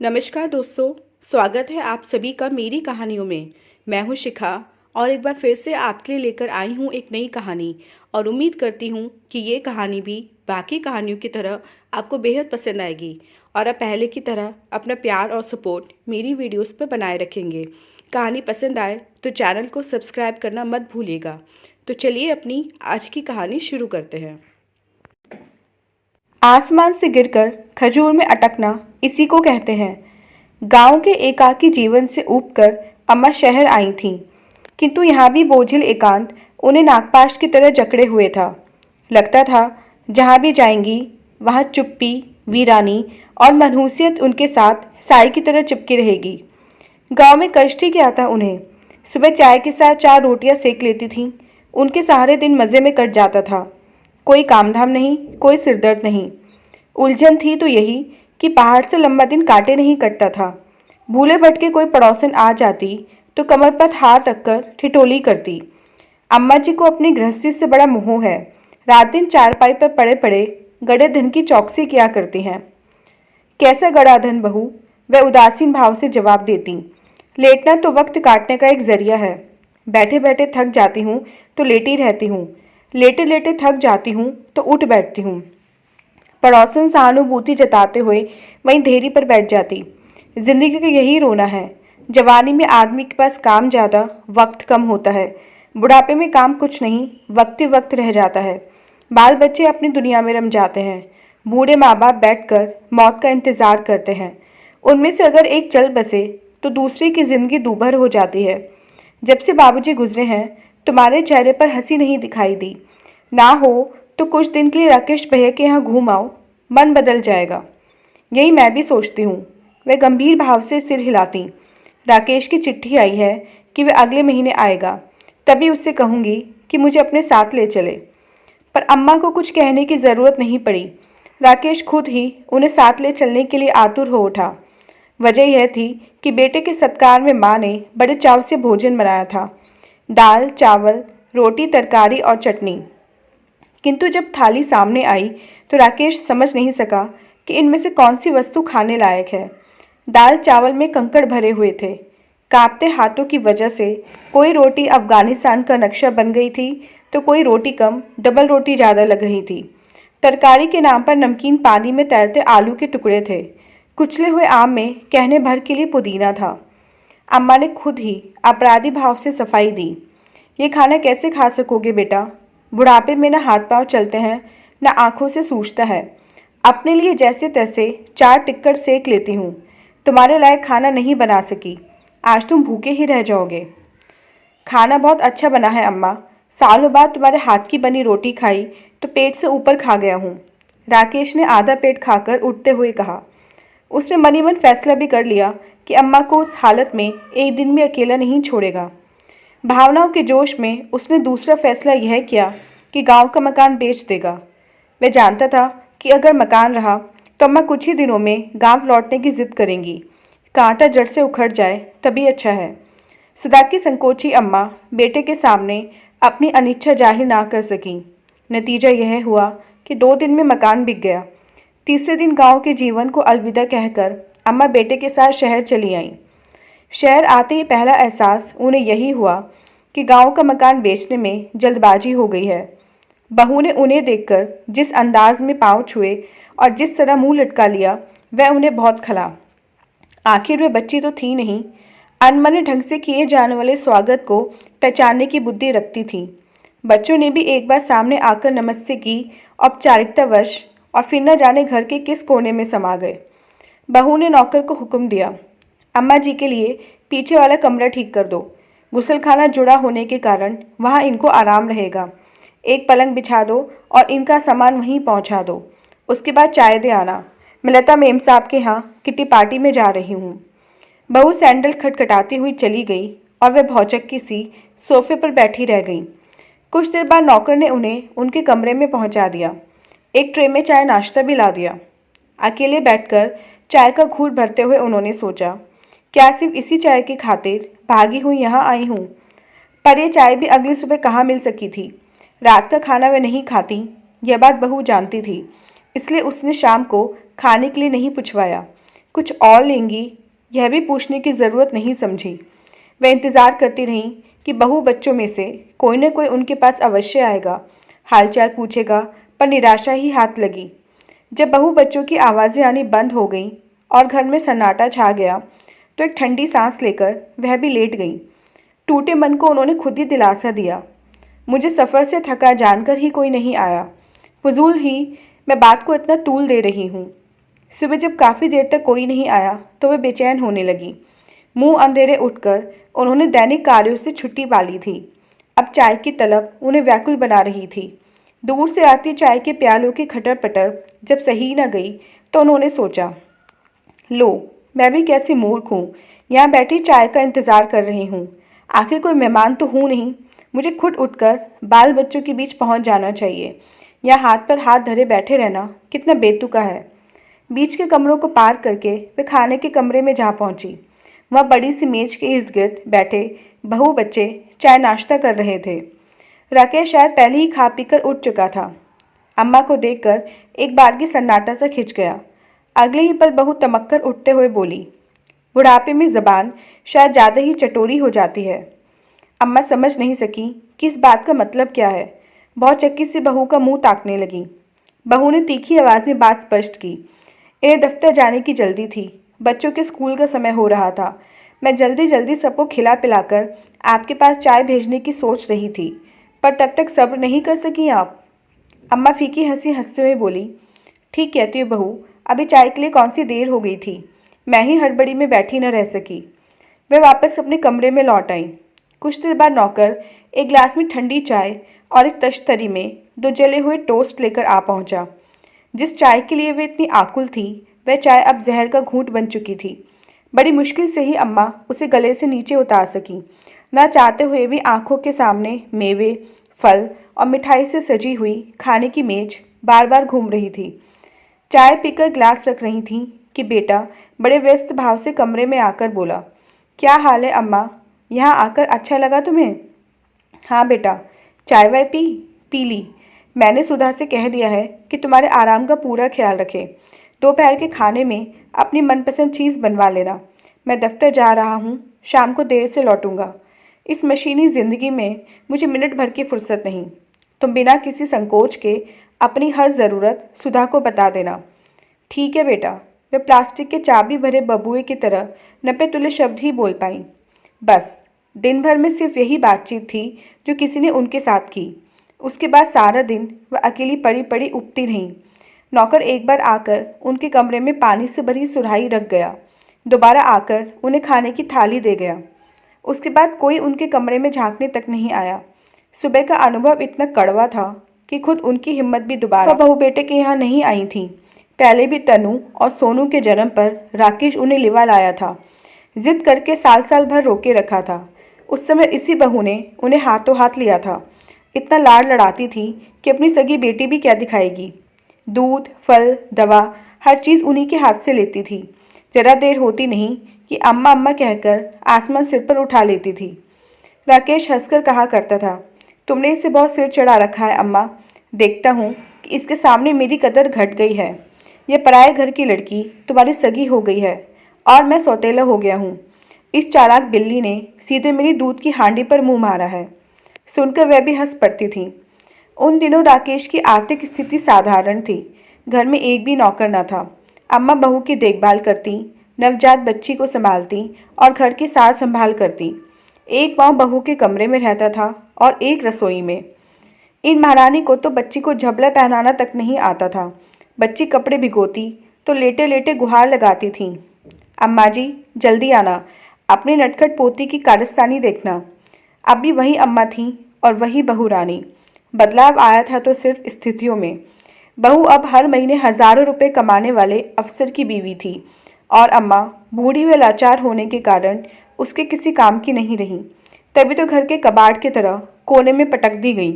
नमस्कार दोस्तों। स्वागत है आप सभी का मेरी कहानियों में। मैं हूं शिखा और एक बार फिर से आपके लिए लेकर आई हूं एक नई कहानी और उम्मीद करती हूं कि ये कहानी भी बाकी कहानियों की तरह आपको बेहद पसंद आएगी और आप पहले की तरह अपना प्यार और सपोर्ट मेरी वीडियोस पर बनाए रखेंगे। कहानी पसंद आए तो चैनल को सब्सक्राइब करना मत भूलिएगा। तो चलिए अपनी आज की कहानी शुरू करते हैं। आसमान से गिरकर खजूर में अटकना इसी को कहते हैं। गांव के एकाकी जीवन से ऊबकर अम्मा शहर आई थीं, किंतु यहाँ भी बोझिल एकांत उन्हें नागपाश की तरह जकड़े हुए था। लगता था जहाँ भी जाएंगी वहाँ चुप्पी, वीरानी और मनहूसियत उनके साथ साई की तरह चिपकी रहेगी। गांव में कष्ट ही क्या था उन्हें। सुबह चाय के साथ 4 रोटियां सेक लेती थीं। उनके सारे दिन मज़े में कट जाता था। कोई कामधाम नहीं, कोई सिरदर्द नहीं। उलझन थी तो यही कि पहाड़ से लंबा दिन काटे नहीं कटता था। भूले भटके कोई पड़ोसन आ जाती तो कमर पर हाथ रखकर ठिठोली करती। अम्मा जी को अपनी गृहस्थी से बड़ा मोह है। रात दिन चारपाई पर पड़े पड़े गड़े धन की चौकसी किया करती हैं। कैसा गड़ा धन बहू, वह उदासीन भाव से जवाब देती। लेटना तो वक्त काटने का एक जरिया है। बैठे बैठे थक जाती हूँ तो लेटी रहती हूँ, लेटे लेटे थक जाती हूँ तो उठ बैठती हूँ। पड़ोसन सहानुभूति जताते हुए वहीं ढेरी पर बैठ जाती। जिंदगी का यही रोना है। जवानी में आदमी के पास काम ज़्यादा, वक्त कम होता है। बुढ़ापे में काम कुछ नहीं, वक्त ही वक्त रह जाता है। बाल बच्चे अपनी दुनिया में रम जाते हैं। बूढ़े माँ बाप बैठकर मौत का इंतज़ार करते हैं। उनमें से अगर एक चल बसे तो दूसरे की जिंदगी दूभर हो जाती है। जब से बाबूजी गुजरे हैं तुम्हारे चेहरे पर हंसी नहीं दिखाई दी। ना हो तो कुछ दिन के लिए राकेश भैया के यहाँ घूम आओ, मन बदल जाएगा। यही मैं भी सोचती हूँ। वह गंभीर भाव से सिर हिलाती। राकेश की चिट्ठी आई है कि वह अगले महीने आएगा, तभी उससे कहूँगी कि मुझे अपने साथ ले चले। पर अम्मा को कुछ कहने की ज़रूरत नहीं पड़ी। राकेश खुद ही उन्हें साथ ले चलने के लिए आतुर हो उठा। वजह यह थी कि बेटे के सत्कार में माँ ने बड़े चाव से भोजन बनाया था। दाल, चावल, रोटी, तरकारी और चटनी। किंतु जब थाली सामने आई तो राकेश समझ नहीं सका कि इनमें से कौन सी वस्तु खाने लायक है। दाल चावल में कंकड़ भरे हुए थे। कांपते हाथों की वजह से कोई रोटी अफगानिस्तान का नक्शा बन गई थी तो कोई रोटी कम, डबल रोटी ज़्यादा लग रही थी। तरकारी के नाम पर नमकीन पानी में तैरते आलू के टुकड़े थे। कुचले हुए आम में कहने भर के लिए पुदीना था। अम्मा ने खुद ही अपराधी भाव से सफाई दी। ये खाना कैसे खा सकोगे बेटा? बुढ़ापे में न हाथ पांव चलते हैं, न आंखों से सूझता है। अपने लिए जैसे तैसे 4 टिक्कर सेक लेती हूँ। तुम्हारे लायक खाना नहीं बना सकी। आज तुम भूखे ही रह जाओगे। खाना बहुत अच्छा बना है अम्मा। सालों बाद तुम्हारे हाथ की बनी रोटी खाई तो पेट से ऊपर खा गया हूँ। राकेश ने आधा पेट खाकर उठते हुए कहा। उसने मनी मन फैसला भी कर लिया कि अम्मा को उस हालत में एक दिन भी अकेला नहीं छोड़ेगा। भावनाओं के जोश में उसने दूसरा फैसला यह किया कि गांव का मकान बेच देगा। वह जानता था कि अगर मकान रहा तो अम्मा कुछ ही दिनों में गांव लौटने की जिद करेंगी। कांटा जड़ से उखड़ जाए तभी अच्छा है। सदा की संकोची अम्मा बेटे के सामने अपनी अनिच्छा जाहिर ना कर सकी। नतीजा यह हुआ कि 2 दिन में मकान बिक गया। तीसरे दिन गांव के जीवन को अलविदा कहकर अम्मा बेटे के साथ शहर चली आईं। शहर आते ही पहला एहसास उन्हें यही हुआ कि गांव का मकान बेचने में जल्दबाजी हो गई है। बहू ने उन्हें देखकर जिस अंदाज में पांव छुए और जिस तरह मुंह लटका लिया वह उन्हें बहुत खला। आखिर वे बच्ची तो थी नहीं, अनमने ढंग से किए जाने वाले स्वागत को पहचानने की बुद्धि रखती थी। बच्चों ने भी एक बार सामने आकर नमस्ते की औपचारिकतावश और फिर न जाने घर के किस कोने में समा गए। बहू ने नौकर को हुक्म दिया, अम्मा जी के लिए पीछे वाला कमरा ठीक कर दो। गुसलखाना जुड़ा होने के कारण वहाँ इनको आराम रहेगा। एक पलंग बिछा दो और इनका सामान वहीं पहुँचा दो। उसके बाद चाय दे आना। मैं लता मेम साहब के यहाँ किटी पार्टी में जा रही हूँ। बहू सैंडल खटखटाती हुई चली गई और वह भौचक्की सी सोफे पर बैठी रह गई। कुछ देर बाद नौकर ने उन्हें उनके कमरे में पहुँचा दिया। एक ट्रे में चाय नाश्ता भी ला दिया। अकेले बैठकर चाय का घूंट भरते हुए उन्होंने सोचा, क्या सिर्फ इसी चाय की खातिर भागी हुई यहाँ आई हूँ? पर यह चाय भी अगली सुबह कहाँ मिल सकी थी। रात का खाना वे नहीं खाती, यह बात बहू जानती थी। इसलिए उसने शाम को खाने के लिए नहीं पूछवाया। कुछ और लेंगी, यह भी पूछने की ज़रूरत नहीं समझी। वह इंतज़ार करती रहीं कि बहू बच्चों में से कोई न कोई उनके पास अवश्य आएगा, हालचाल पूछेगा, पर निराशा ही हाथ लगी। जब बहू बच्चों की आवाज़ें आनी बंद हो गईं और घर में सन्नाटा छा गया, तो एक ठंडी सांस लेकर वह भी लेट गईं। टूटे मन को उन्होंने खुद ही दिलासा दिया, मुझे सफ़र से थका जानकर ही कोई नहीं आया। फजूल ही मैं बात को इतना तूल दे रही हूँ। सुबह जब काफ़ी देर तक कोई नहीं आया तो वह बेचैन होने लगी। मुंह अंधेरे उठकर उन्होंने दैनिक कार्यों से छुट्टी पा ली थी। अब चाय की तलब उन्हें व्याकुल बना रही थी। दूर से आती चाय के प्यालों की खटर पटर जब सही न गई तो उन्होंने सोचा, लो, मैं भी कैसी मूर्ख हूँ, यहाँ बैठी चाय का इंतज़ार कर रही हूँ। आखिर कोई मेहमान तो हूँ नहीं, मुझे खुद उठकर बाल बच्चों के बीच पहुँच जाना चाहिए। यहाँ हाथ पर हाथ धरे बैठे रहना कितना बेतुका है। बीच के कमरों को पार करके वे खाने के कमरे में जा पहुँची। वहाँ बड़ी सी मेज के इर्द गिर्द बैठे बहू बच्चे चाय नाश्ता कर रहे थे। राकेश शायद पहले ही खा पीकर उठ चुका था। अम्मा को देखकर एक बारगी सन्नाटा सा खिंच गया। अगले ही पल बहू तमक्कर उठते हुए बोली, बुढ़ापे में ज़बान शायद ज़्यादा ही चटोरी हो जाती है। अम्मा समझ नहीं सकी कि इस बात का मतलब क्या है। बहुत चक्की से बहू का मुंह ताकने लगी। बहू ने तीखी आवाज़ में बात स्पष्ट की, इन्हें दफ्तर जाने की जल्दी थी, बच्चों के स्कूल का समय हो रहा था। मैं जल्दी जल्दी सबको खिला पिलाकर आपके पास चाय भेजने की सोच रही थी, पर तब तक सब्र नहीं कर सकी आप। अम्मा फीकी हंसी हंसते हुए बोली, ठीक कहती हो बहू, अभी चाय के लिए कौन सी देर हो गई थी, मैं ही हड़बड़ी में बैठी न रह सकी। वह वापस अपने कमरे में लौट आई। कुछ देर बाद नौकर एक गिलास में ठंडी चाय और एक तश्तरी में 2 जले हुए टोस्ट लेकर आ पहुंचा। जिस चाय के लिए वे इतनी आकुल थी, वह चाय अब जहर का घूंट बन चुकी थी। बड़ी मुश्किल से ही अम्मा उसे गले से नीचे उतार सकी। न चाहते हुए भी आंखों के सामने मेवे, फल और मिठाई से सजी हुई खाने की मेज बार बार घूम रही थी। चाय पीकर गिलास रख रही थी कि बेटा बड़े व्यस्त भाव से कमरे में आकर बोला, क्या हाल है अम्मा, यहाँ आकर अच्छा लगा तुम्हें? हाँ बेटा, चाय वाय पी ली। मैंने सुधा से कह दिया है कि तुम्हारे आराम का पूरा ख्याल रखे। दोपहर के खाने में अपनी मनपसंद चीज़ बनवा लेना। मैं दफ्तर जा रहा हूँ, शाम को देर से लौटूंगा। इस मशीनी ज़िंदगी में मुझे मिनट भर की फुर्सत नहीं। तुम बिना किसी संकोच के अपनी हर ज़रूरत सुधा को बता देना। ठीक है बेटा। वे प्लास्टिक के चाबी भरे बबुए की तरह नपे तुले शब्द ही बोल पाई। बस दिन भर में सिर्फ यही बातचीत थी जो किसी ने उनके साथ की। उसके बाद सारा दिन वह अकेली पड़ी पड़ी उबती रहीं। नौकर एक बार आकर उनके कमरे में पानी से भरी सुराही रख गया, दोबारा आकर उन्हें खाने की थाली दे गया। उसके बाद कोई उनके कमरे में झांकने तक नहीं आया। सुबह का अनुभव इतना कड़वा था कि खुद उनकी हिम्मत भी दोबारा बहू बेटे के यहाँ नहीं आई थी। पहले भी तनु और सोनू के जन्म पर राकेश उन्हें लिवा लाया था, जिद करके साल साल भर रोके रखा था। उस समय इसी बहू ने उन्हें हाथों हाथ लिया था। इतना लाड़ लड़ाती थी कि अपनी सगी बेटी भी क्या दिखाएगी। दूध, फल, दवा हर चीज़ उन्हीं के हाथ से लेती थी। जरा देर होती नहीं कि अम्मा अम्मा कहकर आसमान सिर पर उठा लेती थी। राकेश हंसकर कहा करता था, तुमने इसे बहुत सिर चढ़ा रखा है अम्मा। देखता हूँ कि इसके सामने मेरी कदर घट गई है। यह पराए घर की लड़की तुम्हारी सगी हो गई है और मैं सौतेला हो गया हूँ। इस चालाक बिल्ली ने सीधे मेरी दूध की हांडी पर मुंह मारा है। सुनकर वह भी हंस पड़ती थी। उन दिनों राकेश की आर्थिक स्थिति साधारण थी। घर में एक भी नौकर न था। अम्मा बहू की देखभाल करती, नवजात बच्ची को संभालती और घर की साज संभाल करती। एक पाँव बहू के कमरे में रहता था और एक रसोई में। इन महारानी को तो बच्ची को झबला पहनाना तक नहीं आता था। बच्ची कपड़े भिगोती तो लेटे लेटे गुहार लगाती थी, अम्मा जी जल्दी आना, अपनी नटखट पोती की कारस्तानी देखना। अब भी वही अम्मा थी और वही बहू रानी। बदलाव आया था तो सिर्फ स्थितियों में। बहू अब हर महीने हजारों रुपए कमाने वाले अफसर की बीवी थी और अम्मा बूढ़ी व लाचार होने के कारण उसके किसी काम की नहीं रही। तभी तो घर के कबाड़ की तरह कोने में पटक दी गई।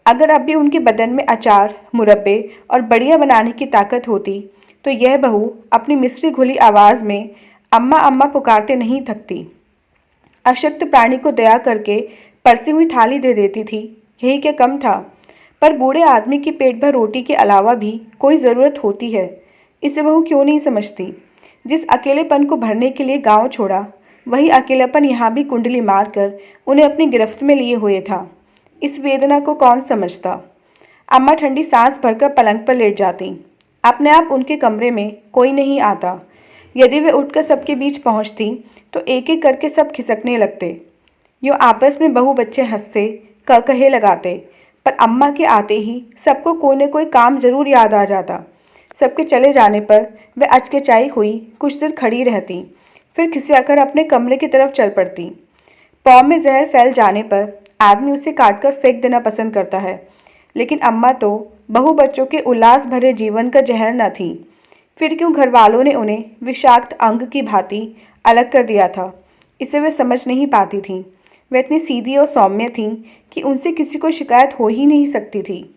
अगर अब भी उनके बदन में अचार, मुरब्बे और बढ़िया बनाने की ताकत होती तो यह बहू अपनी मिस्री घुली आवाज़ में अम्मा अम्मा पुकारते नहीं थकती। अशक्त प्राणी को दया करके परसी हुई थाली दे देती थी, यही क्या कम था। पर बूढ़े आदमी की पेट भर रोटी के अलावा भी कोई ज़रूरत होती है, इसे बहू क्यों नहीं समझती। जिस अकेलेपन को भरने के लिए गांव छोड़ा, वही अकेलापन यहाँ भी कुंडली मारकर उन्हें अपनी गिरफ्त में लिए हुए था। इस वेदना को कौन समझता। अम्मा ठंडी सांस भरकर पलंग पर लेट जाती। अपने आप उनके कमरे में कोई नहीं आता। यदि वे उठकर सबके बीच पहुंचती तो एक एक करके सब खिसकने लगते। यूँ आपस में बहू बच्चे हंसते, कहे लगाते, पर अम्मा के आते ही सबको कोई न कोई काम जरूर याद आ जाता। सबके चले जाने पर वे अचकिचाई हुई कुछ देर खड़ी रहती, फिर खिसियाकर अपने कमरे की तरफ चल पड़ती। पाँव में जहर फैल जाने पर आदमी उसे काटकर फेंक देना पसंद करता है, लेकिन अम्मा तो बहू बच्चों के उल्लास भरे जीवन का जहर न थी। फिर क्यों घर वालों ने उन्हें विषाक्त अंग की भांति अलग कर दिया था, इसे वे समझ नहीं पाती थीं। वे इतनी सीधी और सौम्य थीं कि उनसे किसी को शिकायत हो ही नहीं सकती थी।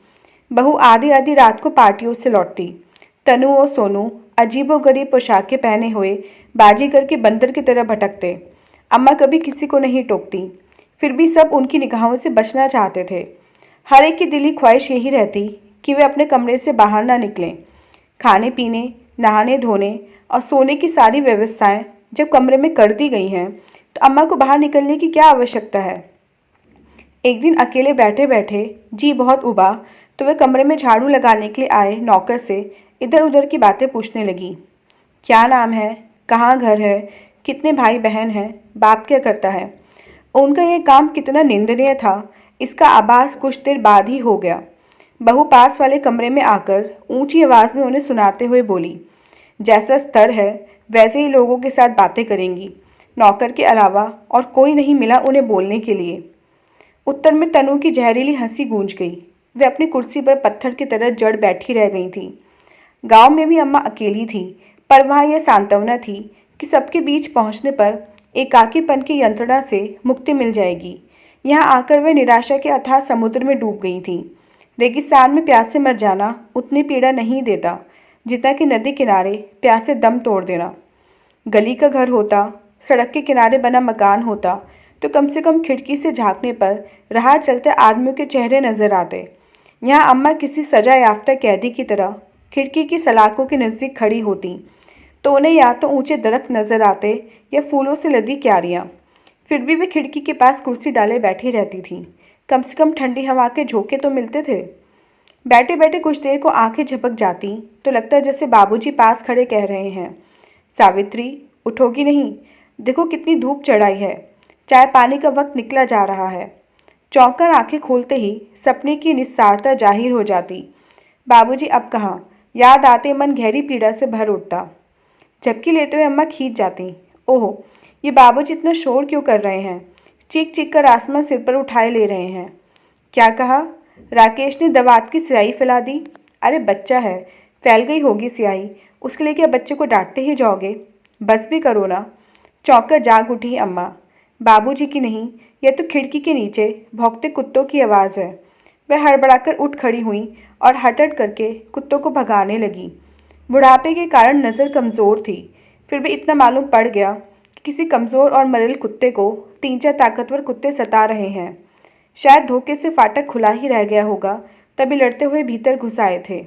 बहू आधी आधी रात को पार्टियों से लौटती। तनु और सोनू अजीबोगरीब पोशाकें पहने हुए बाजीगर के बंदर की तरह भटकते। अम्मा कभी किसी को नहीं टोकती, फिर भी सब उनकी निगाहों से बचना चाहते थे। हर एक की दिली ख्वाहिश यही रहती कि वे अपने कमरे से बाहर ना निकलें। खाने पीने, नहाने धोने और सोने की सारी व्यवस्थाएं जब कमरे में कर दी गई हैं, तो अम्मा को बाहर निकलने की क्या आवश्यकता है। एक दिन अकेले बैठे बैठे जी बहुत उबा तो वे कमरे में झाड़ू लगाने के लिए आए नौकर से इधर उधर की बातें पूछने लगी। क्या नाम है, कहाँ घर है, कितने भाई बहन हैं, बाप क्या करता है। उनका यह काम कितना निंदनीय था, इसका आभास कुछ देर बाद ही हो गया। बहू पास वाले कमरे में आकर ऊंची आवाज़ में उन्हें सुनाते हुए बोली, जैसा स्तर है वैसे ही लोगों के साथ बातें करेंगी। नौकर के अलावा और कोई नहीं मिला उन्हें बोलने के लिए। उत्तर में तनु की जहरीली हंसी गूंज गई। वे अपनी कुर्सी पर पत्थर की तरह जड़ बैठी रह गई थी। गांव में भी अम्मा अकेली थी, पर वहाँ यह सांत्वना थी कि सबके बीच पहुँचने पर एकाकीपन की यंत्रणा से मुक्ति मिल जाएगी। यहाँ आकर वे निराशा के अथाह समुद्र में डूब गई थीं। रेगिस्तान में प्यास से मर जाना उतनी पीड़ा नहीं देता जितना कि नदी किनारे प्यासे दम तोड़ देना। गली का घर होता, सड़क के किनारे बना मकान होता तो कम से कम खिड़की से झांकने पर राह चलते आदमियों के चेहरे नजर आते। यहाँ अम्मा किसी सजा याफ्ता कैदी की तरह खिड़की की सलाखों के नज़दीक खड़ी होती तो उन्हें या तो ऊंचे दरख्त नजर आते या फूलों से लदी क्यारियाँ। फिर भी वे खिड़की के पास कुर्सी डाले बैठी रहती थीं। कम से कम ठंडी हवा के झोंके तो मिलते थे। बैठे बैठे कुछ देर को आंखें झपक जाती तो लगता जैसे बाबूजी पास खड़े कह रहे हैं, सावित्री उठोगी नहीं, देखो कितनी धूप चढ़ाई है, चाय पानी का वक्त निकला जा रहा है। चौंक कर आंखें खोलते ही सपने की निस्सारता जाहिर हो जाती। बाबूजी अब कहाँ, याद आते मन गहरी पीड़ा से भर उठता। झपकी लेते हुए अम्मा खींच जाती। ओह, ये बाबूजी इतना शोर क्यों कर रहे हैं, चीख चीख कर आसमान सिर पर उठाए ले रहे हैं। क्या कहा, राकेश ने दवात की स्याही फैला दी। अरे बच्चा है, फैल गई होगी स्याही, उसके लिए क्या बच्चे को डांटते ही जाओगे, बस भी करो ना। चौंक कर जाग उठी अम्मा। बाबूजी की नहीं, यह तो खिड़की के नीचे भौंकते कुत्तों की आवाज़ है। वह हड़बड़ाकर उठ खड़ी हुई और हट करके कुत्तों को भगाने लगी। बुढ़ापे के कारण नज़र कमज़ोर थी, फिर भी इतना मालूम पड़ गया कि किसी कमज़ोर और मरेल कुत्ते को 3-4 ताकतवर कुत्ते सता रहे हैं। शायद धोखे से फाटक खुला ही रह गया होगा, तभी लड़ते हुए भीतर घुस आए थे।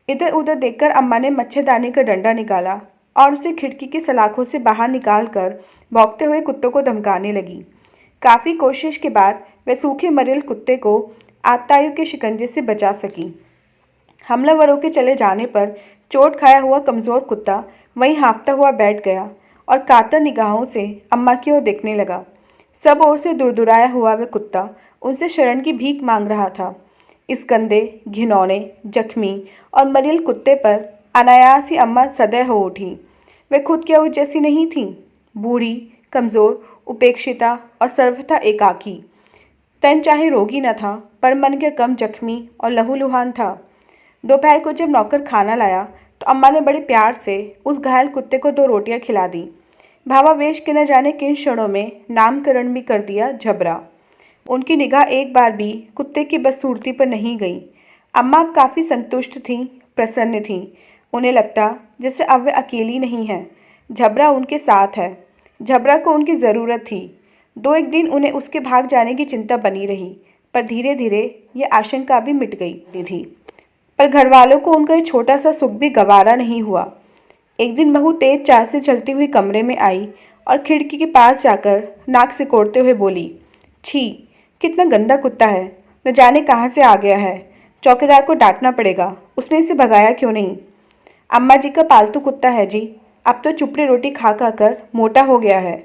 इधर उधर देखकर अम्मा ने मच्छरदानी का डंडा निकाला और उसे खिड़की की सलाखों से बाहर निकालकर भौंकते हुए कुत्तों को धमकाने लगी। काफ़ी कोशिश के बाद वह सूखे मरेल कुत्ते को आततायु के शिकंजे से बचा सकी। हमलावरों के चले जाने पर चोट खाया हुआ कमज़ोर कुत्ता वहीं हाँफता हुआ बैठ गया और कातर निगाहों से अम्मा की ओर देखने लगा। सब ओर से दुरदुराया हुआ वह कुत्ता उनसे शरण की भीख मांग रहा था। इस गंदे, घिनौने, जख्मी और मरेल कुत्ते पर अनायास ही अम्मा सदैव हो उठी। वे खुद क्या उस जैसी नहीं थीं, बूढ़ी, कमज़ोर, उपेक्षिता और सर्वथा एकाकी। तन चाहे रोगी न था, पर मन के कम जख्मी और लहूलुहान था। दोपहर को जब नौकर खाना लाया तो अम्मा ने बड़े प्यार से उस घायल कुत्ते को 2 रोटियां खिला दी। भावावेश के न जाने किन क्षणों में नामकरण भी कर दिया झबरा। उनकी निगाह एक बार भी कुत्ते की बदसूरती पर नहीं गई। अम्मा अब काफ़ी संतुष्ट थीं, प्रसन्न थीं। उन्हें लगता जैसे अब वे अकेली नहीं हैं, झबरा उनके साथ है। झबरा को उनकी ज़रूरत थी। 2-1 दिन उन्हें उसके भाग जाने की चिंता बनी रही, पर धीरे धीरे ये आशंका भी मिट गई थी। पर घर वालों को उनका ये छोटा सा सुख भी गवारा नहीं हुआ। एक दिन बहू तेज चाल से चलती हुई कमरे में आई और खिड़की के पास जाकर नाक सिकोड़ते हुए बोली, छी, कितना गंदा कुत्ता है, न जाने कहाँ से आ गया है। चौकीदार को डांटना पड़ेगा, उसने इसे भगाया क्यों नहीं। अम्मा जी का पालतू कुत्ता है जी, अब तो चुपड़ी रोटी खा खा कर मोटा हो गया है।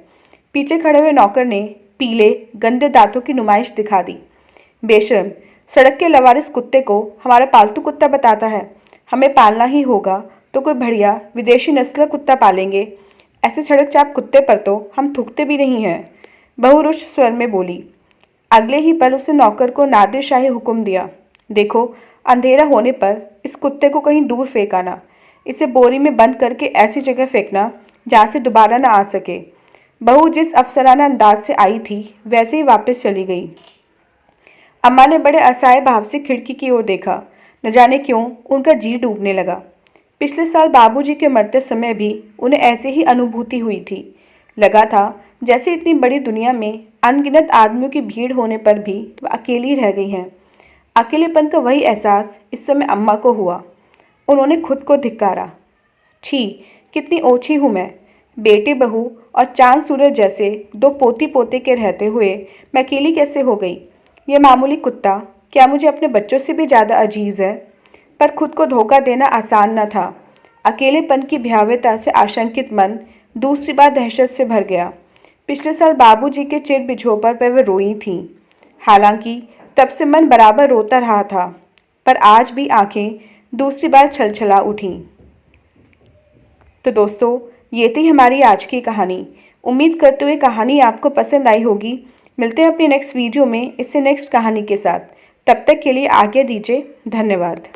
पीछे खड़े हुए नौकर ने पीले गंदे दांतों की नुमाइश दिखा दी। बेशर्म, सड़क के लवारिस कुत्ते को हमारा पालतू कुत्ता बताता है। हमें पालना ही होगा तो कोई बढ़िया विदेशी नस्ल का कुत्ता पालेंगे। ऐसे सड़क चाप कुत्ते पर तो हम थूकते भी नहीं हैं। बहू रुष्ट स्वर में बोली। अगले ही पल उसने नौकर को नादिर शाही हुक्म दिया, देखो, अंधेरा होने पर इस कुत्ते को कहीं दूर फेंक आना। इसे बोरी में बंद करके ऐसी जगह फेंकना जहाँ से दोबारा न आ सके। बहू जिस अफसराना अंदाज से आई थी वैसे ही वापस चली गई। अम्मा ने बड़े असहाय भाव से खिड़की की ओर देखा। न जाने क्यों उनका जी डूबने लगा। पिछले साल बाबूजी के मरते समय भी उन्हें ऐसी ही अनुभूति हुई थी। लगा था जैसे इतनी बड़ी दुनिया में अनगिनत आदमियों की भीड़ होने पर भी वह अकेली रह गई हैं। अकेलेपन का वही एहसास इस समय अम्मा को हुआ। उन्होंने खुद को धिक्कारा। छी, कितनी ओछी हूँ मैं। बेटे बहू और चांद सूरज जैसे दो पोती पोते के रहते हुए मैं अकेली कैसे हो गई। यह मामूली कुत्ता क्या मुझे अपने बच्चों से भी ज़्यादा अजीज़ है। पर खुद को धोखा देना आसान न था। अकेलेपन की भयावहता से आशंकित मन दूसरी बार दहशत से भर गया। पिछले साल बाबूजी के चिर बिछोपर पर वह रोई थीं। हालांकि तब से मन बराबर रोता रहा था, पर आज भी आंखें दूसरी बार छलछला उठीं। तो दोस्तों, ये थी हमारी आज की कहानी। उम्मीद करते हुए कहानी आपको पसंद आई होगी। मिलते हैं अपनी नेक्स्ट वीडियो में इससे नेक्स्ट कहानी के साथ। तब तक के लिए आज्ञा दीजिए। धन्यवाद।